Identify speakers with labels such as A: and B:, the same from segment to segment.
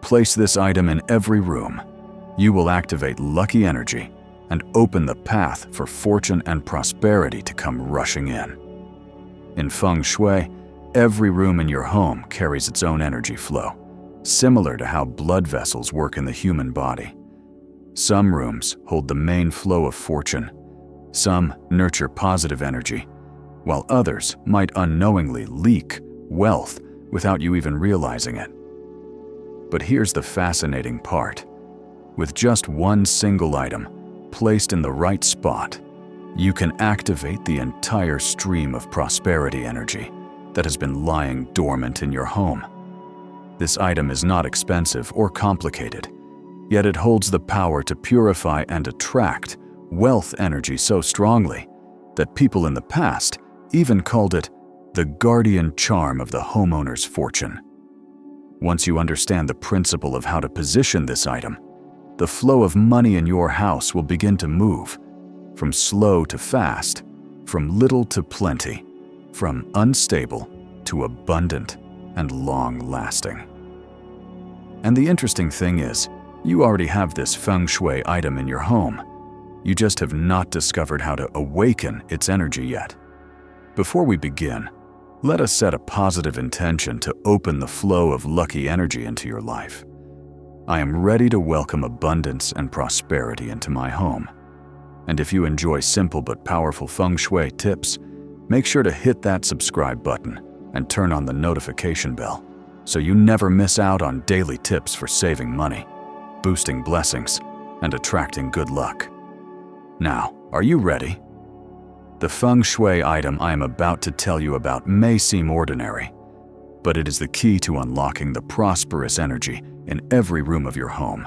A: Place this item in every room. You will activate lucky energy and open the path for fortune and prosperity to come rushing in. In Feng Shui, every room in your home carries its own energy flow, similar to how blood vessels work in the human body. Some rooms hold the main flow of fortune. Some nurture positive energy, while others might unknowingly leak wealth without you even realizing it. But here's the fascinating part. With just one single item placed in the right spot, you can activate the entire stream of prosperity energy that has been lying dormant in your home. This item is not expensive or complicated, yet it holds the power to purify and attract wealth energy so strongly that people in the past even called it the guardian charm of the homeowner's fortune. Once you understand the principle of how to position this item, the flow of money in your house will begin to move from slow to fast, from little to plenty, from unstable to abundant and long-lasting. And the interesting thing is, you already have this Feng Shui item in your home. You just have not discovered how to awaken its energy yet. Before we begin, let us set a positive intention to open the flow of lucky energy into your life. I am ready to welcome abundance and prosperity into my home. And if you enjoy simple but powerful Feng Shui tips, make sure to hit that subscribe button and turn on the notification bell so you never miss out on daily tips for saving money, boosting blessings, and attracting good luck. Now, are you ready? The Feng Shui item I am about to tell you about may seem ordinary, but it is the key to unlocking the prosperous energy in every room of your home.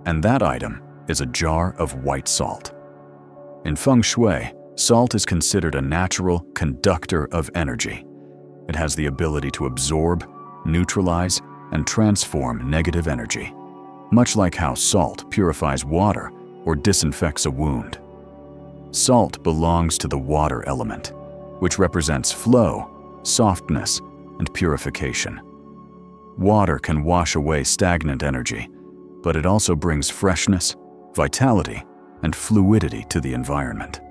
A: And that item is a jar of white salt. In Feng Shui, salt is considered a natural conductor of energy. It has the ability to absorb, neutralize, and transform negative energy, much like how salt purifies water or disinfects a wound. Salt belongs to the water element, which represents flow, softness, and purification. Water can wash away stagnant energy, but it also brings freshness, vitality, and fluidity to the environment.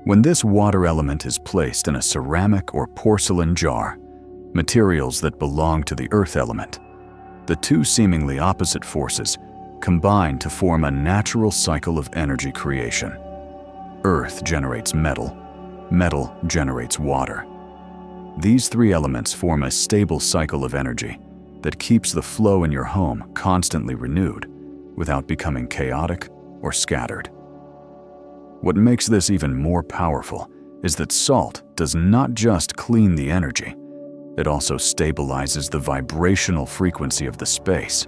A: When this water element is placed in a ceramic or porcelain jar, materials that belong to the earth element, the two seemingly opposite forces combine to form a natural cycle of energy creation. Earth generates metal, metal generates water. These three elements form a stable cycle of energy that keeps the flow in your home constantly renewed without becoming chaotic or scattered. What makes this even more powerful is that salt does not just clean the energy, it also stabilizes the vibrational frequency of the space.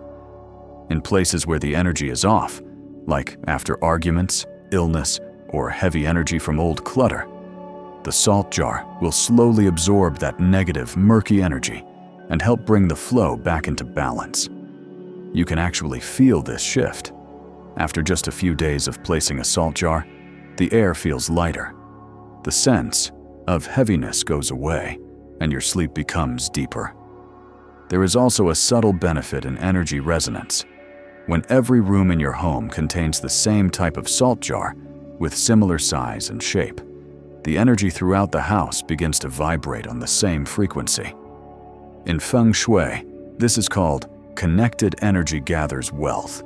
A: In places where the energy is off, like after arguments, illness, or heavy energy from old clutter, the salt jar will slowly absorb that negative, murky energy and help bring the flow back into balance. You can actually feel this shift. After just a few days of placing a salt jar, the air feels lighter. The sense of heaviness goes away, and your sleep becomes deeper. There is also a subtle benefit in energy resonance. When every room in your home contains the same type of salt jar with similar size and shape, the energy throughout the house begins to vibrate on the same frequency. In Feng Shui, this is called connected energy gathers wealth,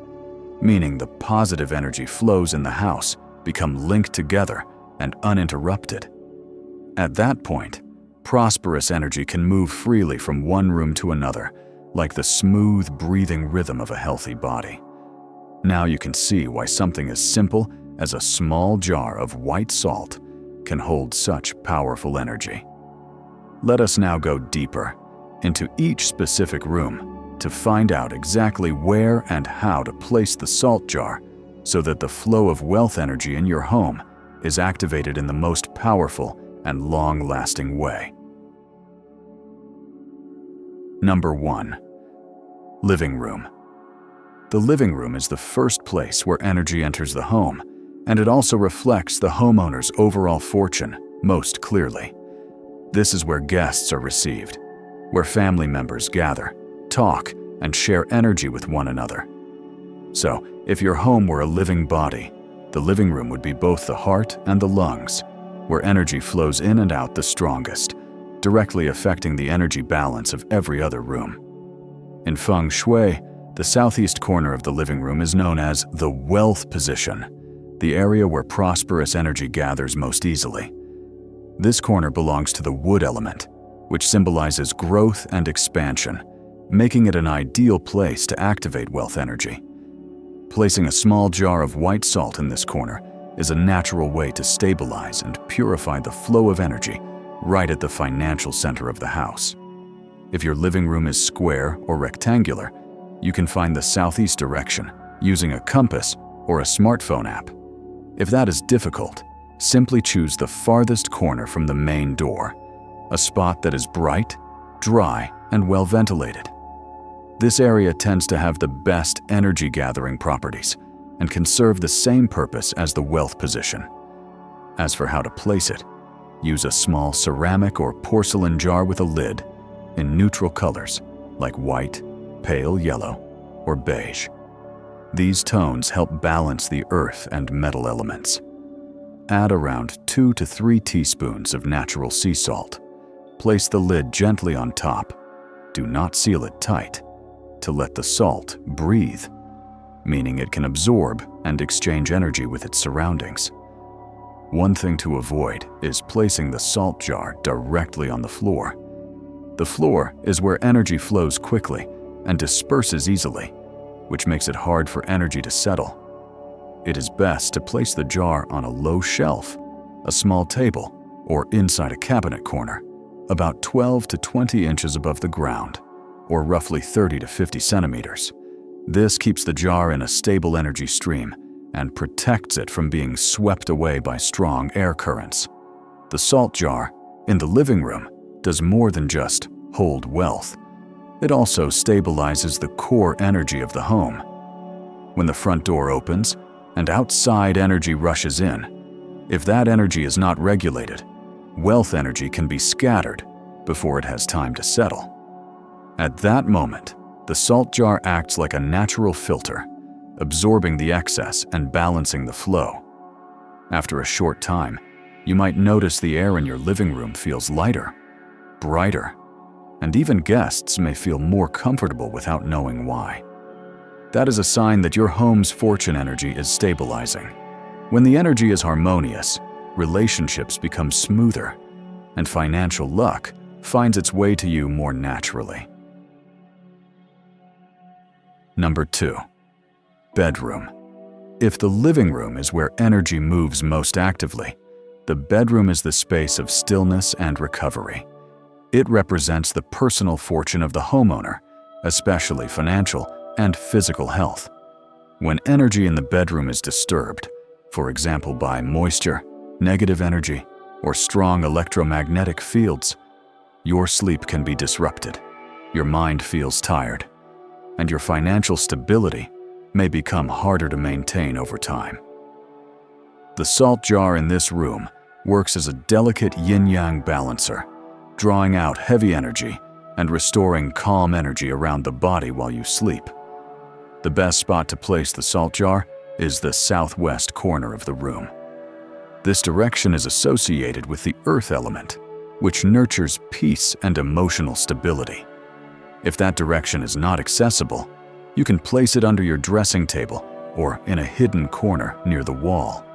A: meaning the positive energy flows in the house become linked together and uninterrupted. At that point, prosperous energy can move freely from one room to another, like the smooth breathing rhythm of a healthy body. Now you can see why something as simple as a small jar of white salt can hold such powerful energy. Let us now go deeper into each specific room to find out exactly where and how to place the salt jar so that the flow of wealth energy in your home is activated in the most powerful and long-lasting way. Number 1. Living room. The living room is the first place where energy enters the home, and it also reflects the homeowner's overall fortune most clearly. This is where guests are received, where family members gather, talk, and share energy with one another. So, if your home were a living body, the living room would be both the heart and the lungs, where energy flows in and out the strongest, directly affecting the energy balance of every other room. In Feng Shui, the southeast corner of the living room is known as the wealth position, the area where prosperous energy gathers most easily. This corner belongs to the wood element, which symbolizes growth and expansion, making it an ideal place to activate wealth energy. Placing a small jar of white salt in this corner is a natural way to stabilize and purify the flow of energy right at the financial center of the house. If your living room is square or rectangular, you can find the southeast direction using a compass or a smartphone app. If that is difficult, simply choose the farthest corner from the main door, a spot that is bright, dry, and well ventilated. This area tends to have the best energy-gathering properties and can serve the same purpose as the wealth position. As for how to place it, use a small ceramic or porcelain jar with a lid in neutral colors like white, pale yellow, or beige. These tones help balance the earth and metal elements. Add around 2 to 3 teaspoons of natural sea salt. Place the lid gently on top. Do not seal it tight, to let the salt breathe, meaning it can absorb and exchange energy with its surroundings. One thing to avoid is placing the salt jar directly on the floor. The floor is where energy flows quickly and disperses easily, which makes it hard for energy to settle. It is best to place the jar on a low shelf, a small table, or inside a cabinet corner, about 12 to 20 inches above the ground, or roughly 30 to 50 centimeters. This keeps the jar in a stable energy stream and protects it from being swept away by strong air currents. The salt jar in the living room does more than just hold wealth. It also stabilizes the core energy of the home. When the front door opens and outside energy rushes in, if that energy is not regulated, wealth energy can be scattered before it has time to settle. At that moment, the salt jar acts like a natural filter, absorbing the excess and balancing the flow. After a short time, you might notice the air in your living room feels lighter, brighter, and even guests may feel more comfortable without knowing why. That is a sign that your home's fortune energy is stabilizing. When the energy is harmonious, relationships become smoother, and financial luck finds its way to you more naturally. Number 2. Bedroom. If the living room is where energy moves most actively, the bedroom is the space of stillness and recovery. It represents the personal fortune of the homeowner, especially financial and physical health. When energy in the bedroom is disturbed, for example by moisture, negative energy, or strong electromagnetic fields, your sleep can be disrupted, your mind feels tired, and your financial stability may become harder to maintain over time. The salt jar in this room works as a delicate yin-yang balancer, drawing out heavy energy and restoring calm energy around the body while you sleep. The best spot to place the salt jar is the southwest corner of the room. This direction is associated with the earth element, which nurtures peace and emotional stability. If that direction is not accessible, you can place it under your dressing table or in a hidden corner near the wall.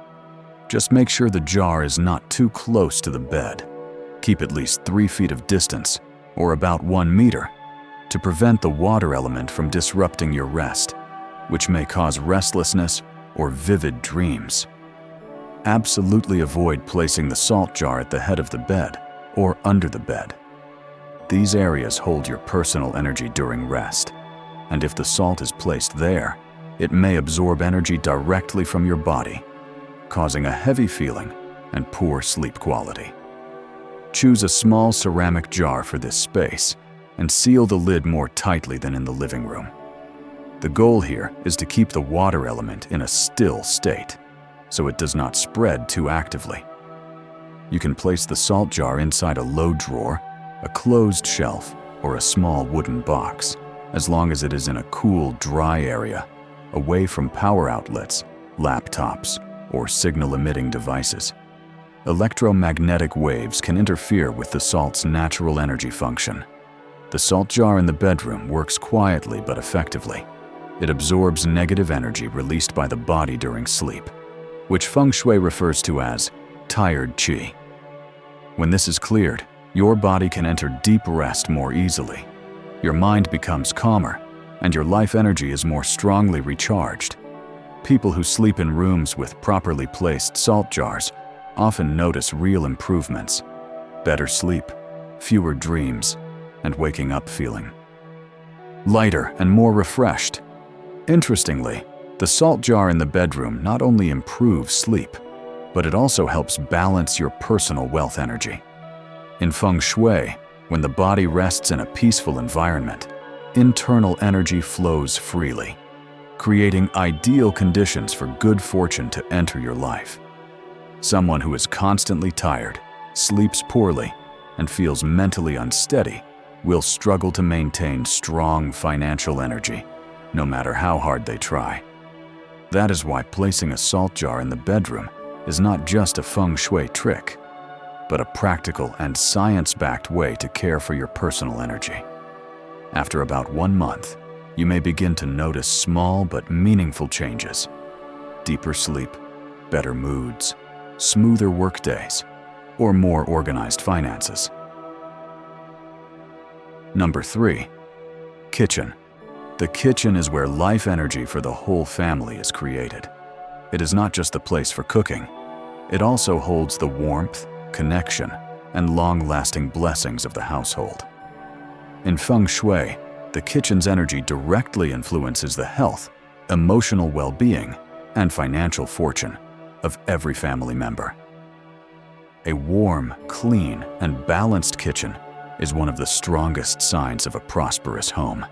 A: Just make sure the jar is not too close to the bed. Keep at least 3 feet of distance, or about 1 meter, to prevent the water element from disrupting your rest, which may cause restlessness or vivid dreams. Absolutely avoid placing the salt jar at the head of the bed or under the bed. These areas hold your personal energy during rest, and if the salt is placed there, it may absorb energy directly from your body, causing a heavy feeling and poor sleep quality. Choose a small ceramic jar for this space and seal the lid more tightly than in the living room. The goal here is to keep the water element in a still state, so it does not spread too actively. You can place the salt jar inside a low drawer, a closed shelf, or a small wooden box. as long as it is in a cool, dry area, away from power outlets, laptops, or signal-emitting devices. Electromagnetic waves can interfere with the salt's natural energy function. The salt jar in the bedroom works quietly but effectively. It absorbs negative energy released by the body during sleep, which Feng Shui refers to as tired qi. When this is cleared, your body can enter deep rest more easily. Your mind becomes calmer, and your life energy is more strongly recharged. People who sleep in rooms with properly placed salt jars often notice real improvements: better sleep, fewer dreams, and waking up feeling lighter and more refreshed. Interestingly, the salt jar in the bedroom not only improves sleep, but it also helps balance your personal wealth energy. In Feng Shui, when the body rests in a peaceful environment, internal energy flows freely, creating ideal conditions for good fortune to enter your life. Someone who is constantly tired, sleeps poorly, and feels mentally unsteady will struggle to maintain strong financial energy, no matter how hard they try. That is why placing a salt jar in the bedroom is not just a Feng Shui trick, but a practical and science-backed way to care for your personal energy. After about 1 month, you may begin to notice small but meaningful changes: deeper sleep, better moods, smoother workdays, or more organized finances. Number 3. Kitchen. The kitchen is where life energy for the whole family is created. It is not just the place for cooking. It also holds the warmth, connection, and long-lasting blessings of the household. In Feng Shui, the kitchen's energy directly influences the health, emotional well-being, and financial fortune of every family member. A warm, clean, and balanced kitchen is one of the strongest signs of a prosperous home.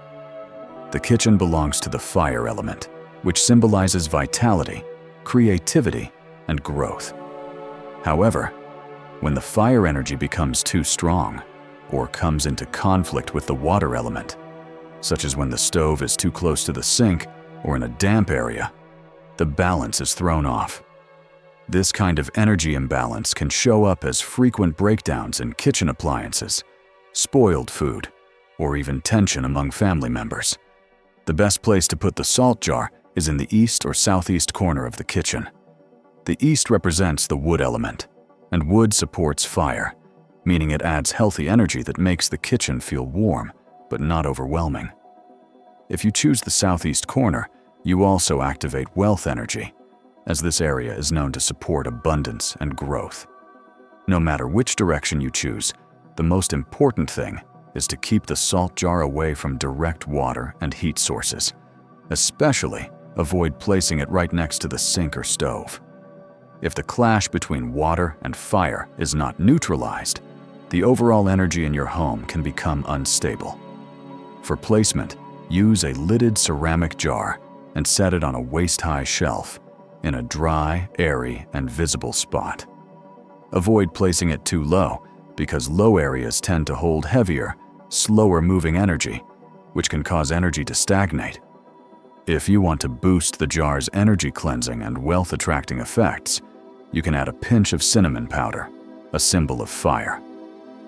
A: The kitchen belongs to the fire element, which symbolizes vitality, creativity, and growth. However, when the fire energy becomes too strong or comes into conflict with the water element, such as when the stove is too close to the sink or in a damp area, the balance is thrown off. This kind of energy imbalance can show up as frequent breakdowns in kitchen appliances, spoiled food, or even tension among family members. The best place to put the salt jar is in the east or southeast corner of the kitchen. The east represents the wood element, and wood supports fire, meaning it adds healthy energy that makes the kitchen feel warm, but not overwhelming. If you choose the southeast corner, you also activate wealth energy, as this area is known to support abundance and growth. No matter which direction you choose, the most important thing is to keep the salt jar away from direct water and heat sources. Especially, avoid placing it right next to the sink or stove. If the clash between water and fire is not neutralized, the overall energy in your home can become unstable. For placement, use a lidded ceramic jar and set it on a waist-high shelf in a dry, airy, and visible spot. Avoid placing it too low, because low areas tend to hold heavier, slower-moving energy, which can cause energy to stagnate. If you want to boost the jar's energy cleansing and wealth-attracting effects, you can add a pinch of cinnamon powder, a symbol of fire,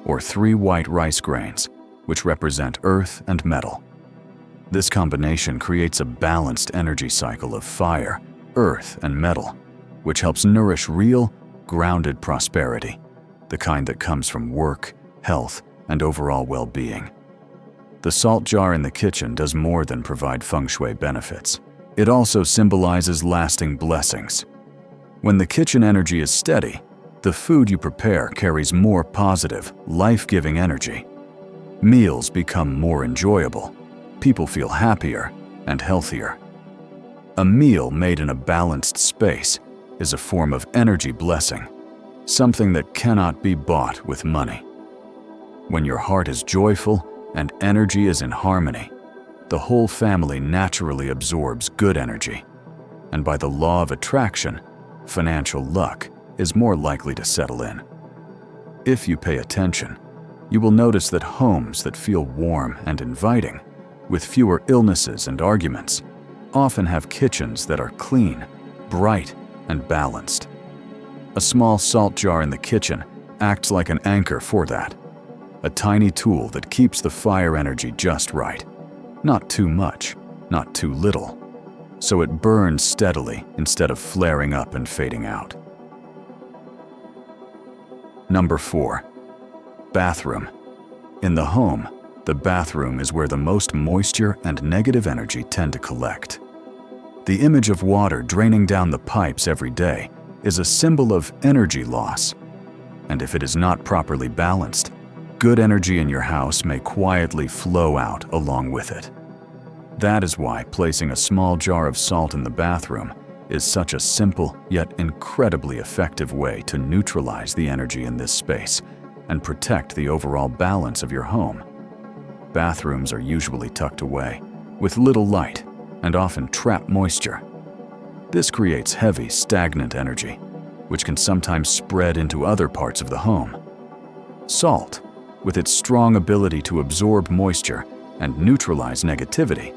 A: or 3 white rice grains, which represent earth and metal. This combination creates a balanced energy cycle of fire, earth, and metal, which helps nourish real, grounded prosperity, the kind that comes from work, health, and overall well-being. The salt jar in the kitchen does more than provide Feng Shui benefits. It also symbolizes lasting blessings. When the kitchen energy is steady, the food you prepare carries more positive, life-giving energy. Meals become more enjoyable. People feel happier and healthier. A meal made in a balanced space is a form of energy blessing, something that cannot be bought with money. When your heart is joyful and energy is in harmony, the whole family naturally absorbs good energy, and by the law of attraction, financial luck is more likely to settle in. If you pay attention, you will notice that homes that feel warm and inviting with fewer illnesses and arguments, often have kitchens that are clean, bright, and balanced. A small salt jar in the kitchen acts like an anchor for that, a tiny tool that keeps the fire energy just right. Not too much, not too little, so it burns steadily instead of flaring up and fading out. Number 4. Bathroom. In the home, the bathroom is where the most moisture and negative energy tend to collect. The image of water draining down the pipes every day is a symbol of energy loss, and if it is not properly balanced, good energy in your house may quietly flow out along with it. That is why placing a small jar of salt in the bathroom is such a simple yet incredibly effective way to neutralize the energy in this space and protect the overall balance of your home. Bathrooms are usually tucked away, with little light, and often trap moisture. This creates heavy, stagnant energy, which can sometimes spread into other parts of the home. Salt, with its strong ability to absorb moisture and neutralize negativity,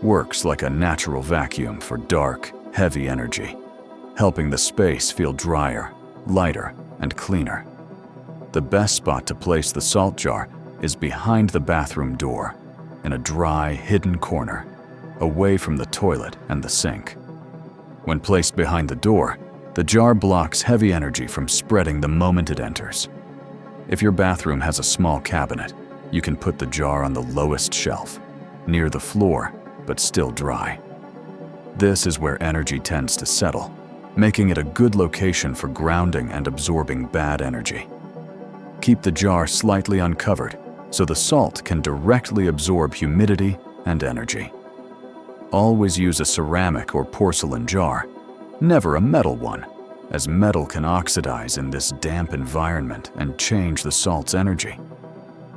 A: works like a natural vacuum for dark, heavy energy, helping the space feel drier, lighter, and cleaner. The best spot to place the salt jar is behind the bathroom door, in a dry, hidden corner, away from the toilet and the sink. When placed behind the door, the jar blocks heavy energy from spreading the moment it enters. If your bathroom has a small cabinet, you can put the jar on the lowest shelf, near the floor, but still dry. This is where energy tends to settle, making it a good location for grounding and absorbing bad energy. Keep the jar slightly uncovered so the salt can directly absorb humidity and energy. Always use a ceramic or porcelain jar, never a metal one, as metal can oxidize in this damp environment and change the salt's energy.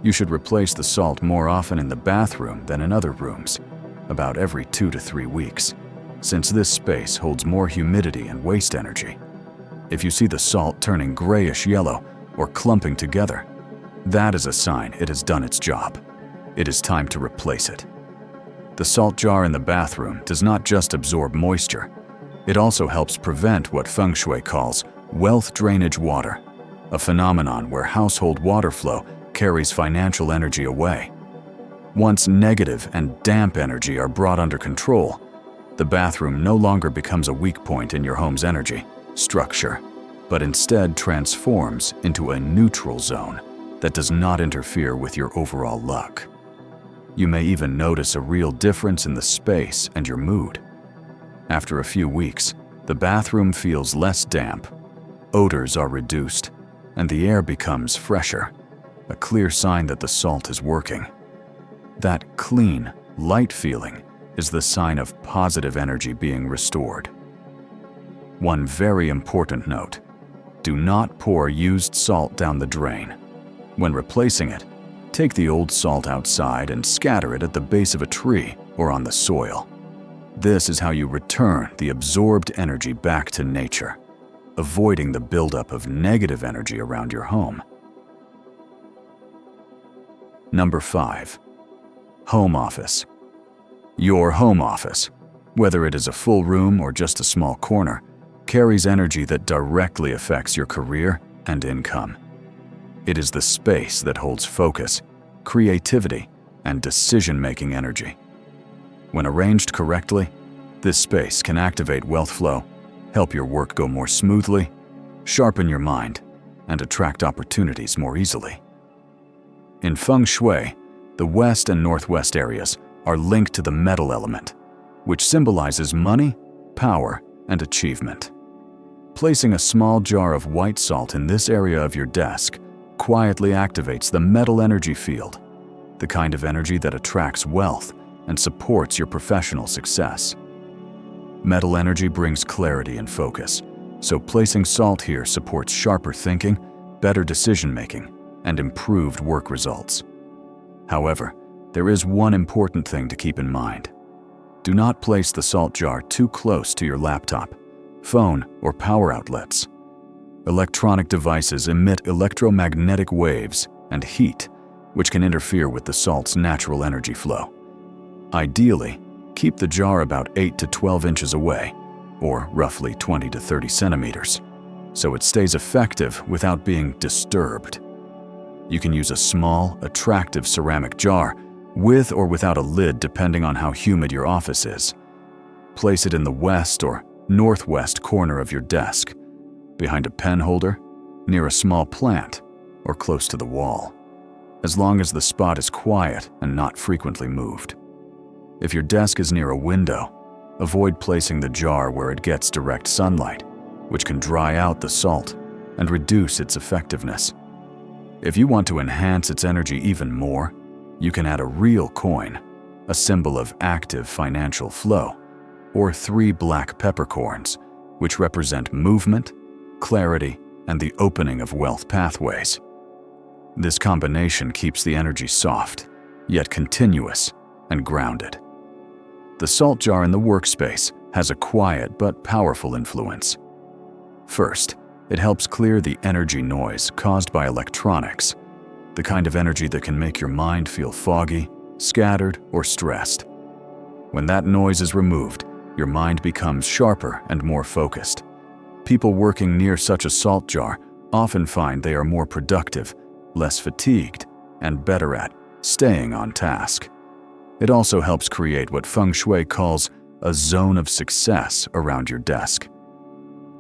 A: You should replace the salt more often in the bathroom than in other rooms, about every 2 to 3 weeks, since this space holds more humidity and waste energy. If you see the salt turning grayish-yellow or clumping together, that is a sign it has done its job. It is time to replace it. The salt jar in the bathroom does not just absorb moisture, it also helps prevent what Feng Shui calls wealth drainage water, a phenomenon where household water flow carries financial energy away. Once negative and damp energy are brought under control, the bathroom no longer becomes a weak point in your home's energy structure, but instead transforms into a neutral zone that does not interfere with your overall luck. You may even notice a real difference in the space and your mood. After a few weeks, the bathroom feels less damp, odors are reduced, and the air becomes fresher, a clear sign that the salt is working. That clean, light feeling is the sign of positive energy being restored. One very important note: do not pour used salt down the drain. When replacing it, take the old salt outside and scatter it at the base of a tree or on the soil. This is how you return the absorbed energy back to nature, avoiding the buildup of negative energy around your home. Number 5. Home office. Your home office, whether it is a full room or just a small corner, carries energy that directly affects your career and income. It is the space that holds focus, creativity, and decision-making energy. When arranged correctly, this space can activate wealth flow, help your work go more smoothly, sharpen your mind, and attract opportunities more easily. In Feng Shui, the west and northwest areas are linked to the metal element, which symbolizes money, power, and achievement. Placing a small jar of white salt in this area of your desk quietly activates the metal energy field, the kind of energy that attracts wealth and supports your professional success. Metal energy brings clarity and focus, so placing salt here supports sharper thinking, better decision-making, and improved work results. However, there is one important thing to keep in mind. Do not place the salt jar too close to your laptop, phone, or power outlets. Electronic devices emit electromagnetic waves and heat, which can interfere with the salt's natural energy flow. Ideally, keep the jar about 8 to 12 inches away, or roughly 20 to 30 centimeters, so it stays effective without being disturbed. You can use a small, attractive ceramic jar, with or without a lid depending on how humid your office is. Place it in the west or northwest corner of your desk, behind a pen holder, near a small plant, or close to the wall, as long as the spot is quiet and not frequently moved. If your desk is near a window, avoid placing the jar where it gets direct sunlight, which can dry out the salt and reduce its effectiveness. If you want to enhance its energy even more, you can add a real coin, a symbol of active financial flow, or 3 black peppercorns, which represent movement, clarity, and the opening of wealth pathways. This combination keeps the energy soft, yet continuous and grounded. The salt jar in the workspace has a quiet but powerful influence. First, it helps clear the energy noise caused by electronics, the kind of energy that can make your mind feel foggy, scattered, or stressed. When that noise is removed, your mind becomes sharper and more focused. People working near such a salt jar often find they are more productive, less fatigued, and better at staying on task. It also helps create what Feng Shui calls a zone of success around your desk.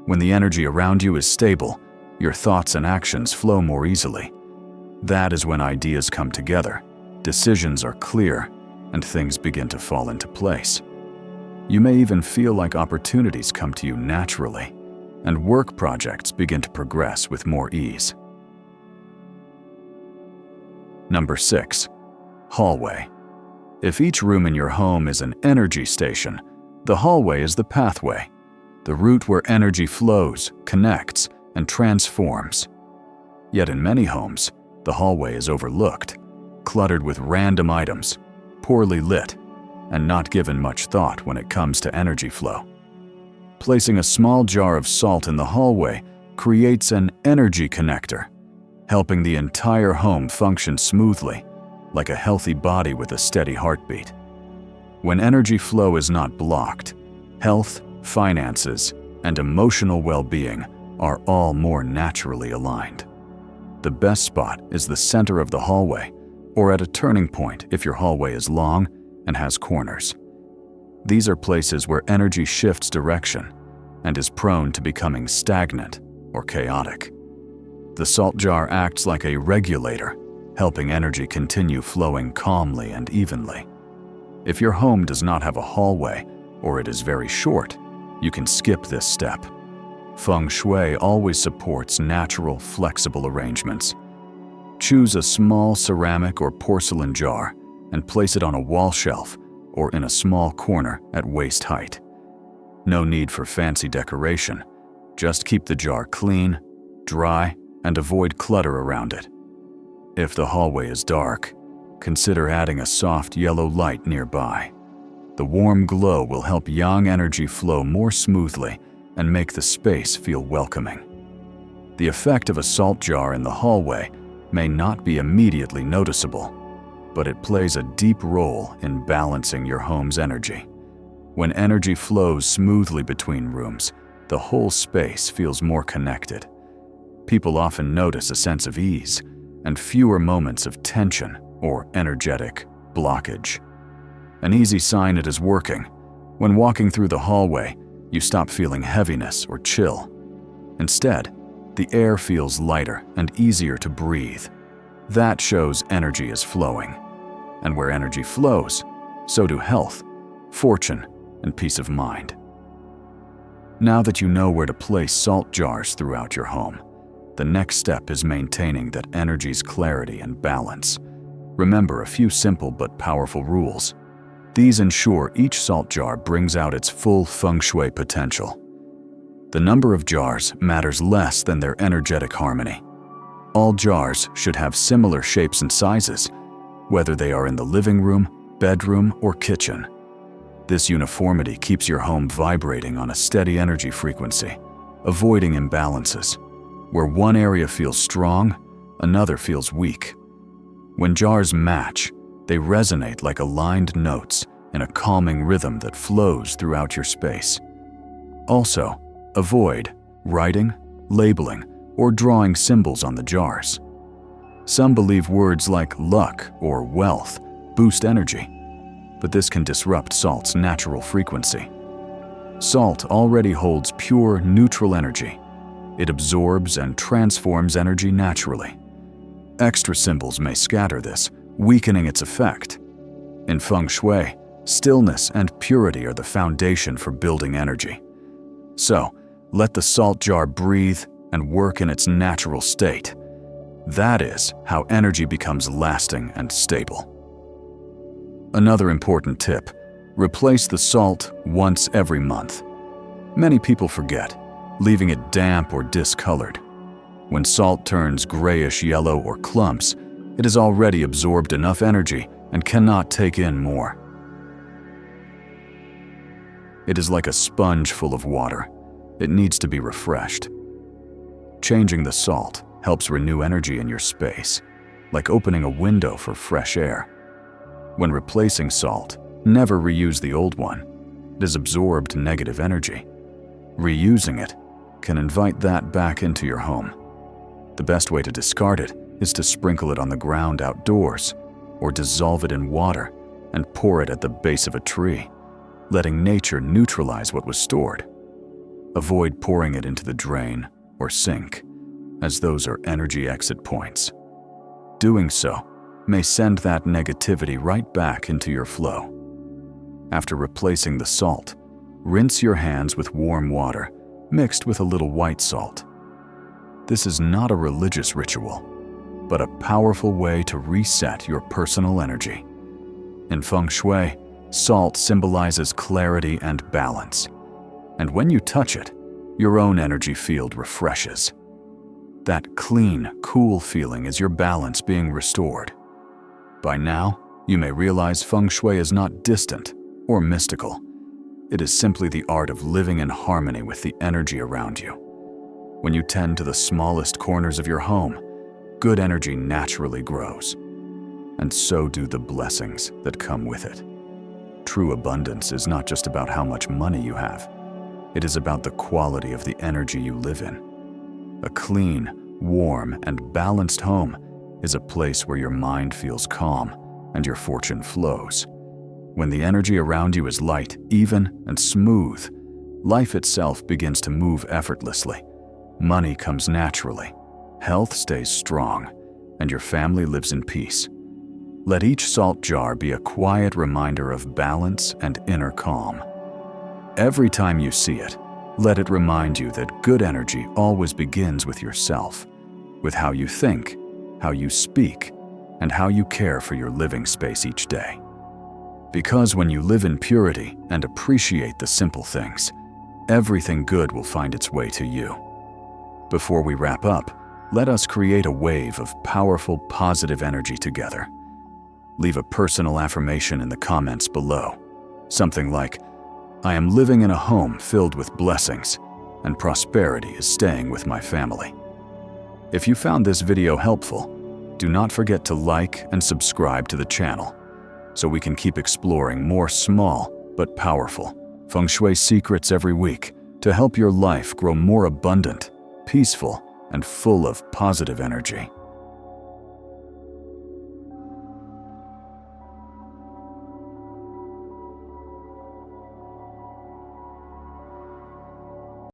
A: When the energy around you is stable, your thoughts and actions flow more easily. That is when ideas come together, decisions are clear, and things begin to fall into place. You may even feel like opportunities come to you naturally, and work projects begin to progress with more ease. Number 6. Hallway. If each room in your home is an energy station, the hallway is the pathway, the route where energy flows, connects, and transforms. Yet in many homes, the hallway is overlooked, cluttered with random items, poorly lit, and not given much thought when it comes to energy flow. Placing a small jar of salt in the hallway creates an energy connector, helping the entire home function smoothly, like a healthy body with a steady heartbeat. When energy flow is not blocked, health, finances, and emotional well-being are all more naturally aligned. The best spot is the center of the hallway, or at a turning point if your hallway is long and has corners. These are places where energy shifts direction and is prone to becoming stagnant or chaotic. The salt jar acts like a regulator, helping energy continue flowing calmly and evenly. If your home does not have a hallway, or it is very short, you can skip this step. Feng Shui always supports natural, flexible arrangements. Choose a small ceramic or porcelain jar and place it on a wall shelf or in a small corner at waist height. No need for fancy decoration. Just keep the jar clean, dry, and avoid clutter around it. If the hallway is dark, consider adding a soft yellow light nearby. The warm glow will help yang energy flow more smoothly and make the space feel welcoming. The effect of a salt jar in the hallway may not be immediately noticeable, but it plays a deep role in balancing your home's energy. When energy flows smoothly between rooms, the whole space feels more connected. People often notice a sense of ease and fewer moments of tension or energetic blockage. An easy sign it is working: when walking through the hallway, you stop feeling heaviness or chill. Instead, the air feels lighter and easier to breathe. That shows energy is flowing. And where energy flows, so do health, fortune, and peace of mind. Now that you know where to place salt jars throughout your home, the next step is maintaining that energy's clarity and balance. Remember a few simple but powerful rules. These ensure each salt jar brings out its full feng shui potential. The number of jars matters less than their energetic harmony. All jars should have similar shapes and sizes, whether they are in the living room, bedroom, or kitchen. This uniformity keeps your home vibrating on a steady energy frequency, avoiding imbalances. Where one area feels strong, another feels weak. When jars match, they resonate like aligned notes, in a calming rhythm that flows throughout your space. Also, avoid writing, labeling, or drawing symbols on the jars. Some believe words like luck or wealth boost energy, but this can disrupt salt's natural frequency. Salt already holds pure, neutral energy. It absorbs and transforms energy naturally. Extra symbols may scatter this, weakening its effect. In Feng Shui, stillness and purity are the foundation for building energy. So, let the salt jar breathe and work in its natural state. That is how energy becomes lasting and stable. Another important tip: replace the salt once every month. Many people forget, leaving it damp or discolored. When salt turns grayish yellow or clumps, it has already absorbed enough energy and cannot take in more. It is like a sponge full of water. It needs to be refreshed. Changing the salt helps renew energy in your space, like opening a window for fresh air. When replacing salt, never reuse the old one. It has absorbed negative energy. Reusing it can invite that back into your home. The best way to discard it is to sprinkle it on the ground outdoors, or dissolve it in water and pour it at the base of a tree, letting nature neutralize what was stored. Avoid pouring it into the drain or sink, as those are energy exit points. Doing so may send that negativity right back into your flow. After replacing the salt, rinse your hands with warm water mixed with a little white salt. This is not a religious ritual, but a powerful way to reset your personal energy. In Feng Shui, salt symbolizes clarity and balance, and when you touch it, your own energy field refreshes. That clean, cool feeling is your balance being restored. By now, you may realize Feng Shui is not distant or mystical. It is simply the art of living in harmony with the energy around you. When you tend to the smallest corners of your home, good energy naturally grows, and so do the blessings that come with it. True abundance is not just about how much money you have. It is about the quality of the energy you live in. A clean, warm, and balanced home is a place where your mind feels calm and your fortune flows. When the energy around you is light, even, and smooth, life itself begins to move effortlessly. Money comes naturally, health stays strong, and your family lives in peace. Let each salt jar be a quiet reminder of balance and inner calm. Every time you see it, let it remind you that good energy always begins with yourself, with how you think, how you speak, and how you care for your living space each day. Because when you live in purity and appreciate the simple things, everything good will find its way to you. Before we wrap up, let us create a wave of powerful, positive energy together. Leave a personal affirmation in the comments below. Something like, "I am living in a home filled with blessings, and prosperity is staying with my family." If you found this video helpful, do not forget to like and subscribe to the channel, so we can keep exploring more small but powerful Feng Shui secrets every week to help your life grow more abundant, peaceful, and full of positive energy.